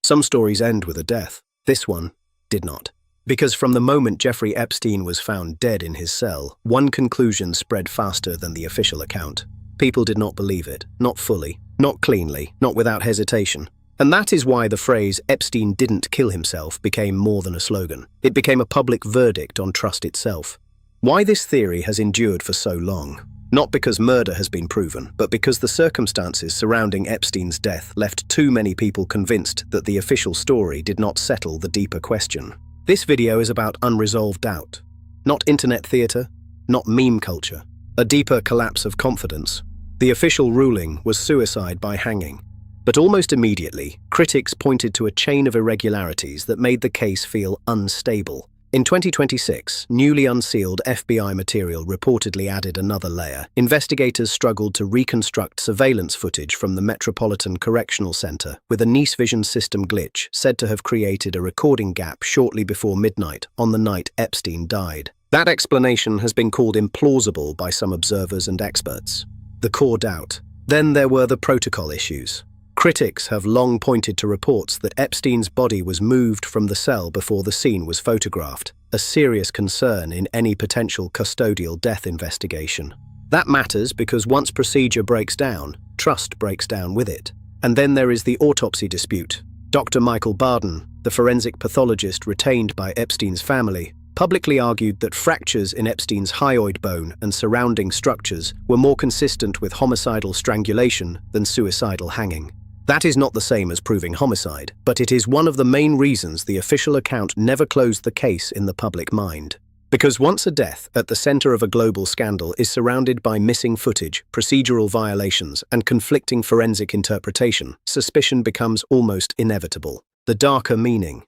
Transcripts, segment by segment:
Some stories end with a death. This one did not. Because from the moment Jeffrey Epstein was found dead in his cell, one conclusion spread faster than the official account. People did not believe it, not fully, not cleanly, not without hesitation. And that is why the phrase "Epstein didn't kill himself" became more than a slogan. It became a public verdict on trust itself. Why this theory has endured for so long? Not because murder has been proven, but because the circumstances surrounding Epstein's death left too many people convinced that the official story did not settle the deeper question. This video is about unresolved doubt. Not internet theater, not meme culture. A deeper collapse of confidence. The official ruling was suicide by hanging. But almost immediately, critics pointed to a chain of irregularities that made the case feel unstable. In 2026, newly unsealed FBI material reportedly added another layer. Investigators struggled to reconstruct surveillance footage from the Metropolitan Correctional Center with a niche vision system glitch said to have created a recording gap shortly before midnight on the night Epstein died. That explanation has been called implausible by some observers and experts. The core doubt. Then there were the protocol issues. Critics have long pointed to reports that Epstein's body was moved from the cell before the scene was photographed, a serious concern in any potential custodial death investigation. That matters because once procedure breaks down, trust breaks down with it. And then there is the autopsy dispute. Dr. Michael Barden, the forensic pathologist retained by Epstein's family, publicly argued that fractures in Epstein's hyoid bone and surrounding structures were more consistent with homicidal strangulation than suicidal hanging. That is not the same as proving homicide, but it is one of the main reasons the official account never closed the case in the public mind. Because once a death at the center of a global scandal is surrounded by missing footage, procedural violations, and conflicting forensic interpretation, suspicion becomes almost inevitable. The darker meaning.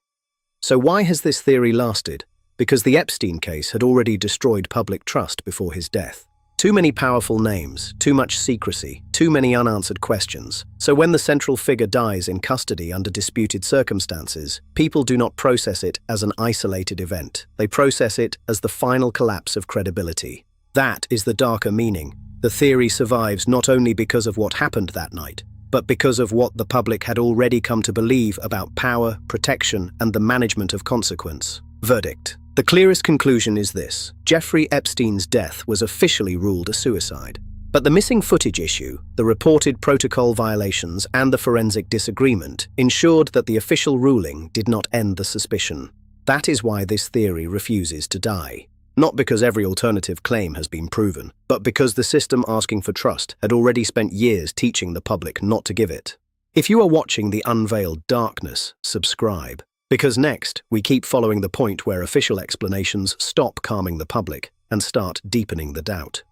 So why has this theory lasted? Because the Epstein case had already destroyed public trust before his death. Too many powerful names, too much secrecy, too many unanswered questions. So when the central figure dies in custody under disputed circumstances, people do not process it as an isolated event. They process it as the final collapse of credibility. That is the darker meaning. The theory survives not only because of what happened that night, but because of what the public had already come to believe about power, protection, and the management of consequence. Verdict. The clearest conclusion is this: Jeffrey Epstein's death was officially ruled a suicide. But the missing footage issue, the reported protocol violations, and the forensic disagreement ensured that the official ruling did not end the suspicion. That is why this theory refuses to die. Not because every alternative claim has been proven, but because the system asking for trust had already spent years teaching the public not to give it. If you are watching the Unveiled darkness, subscribe. Because next, we keep following the point where official explanations stop calming the public and start deepening the doubt.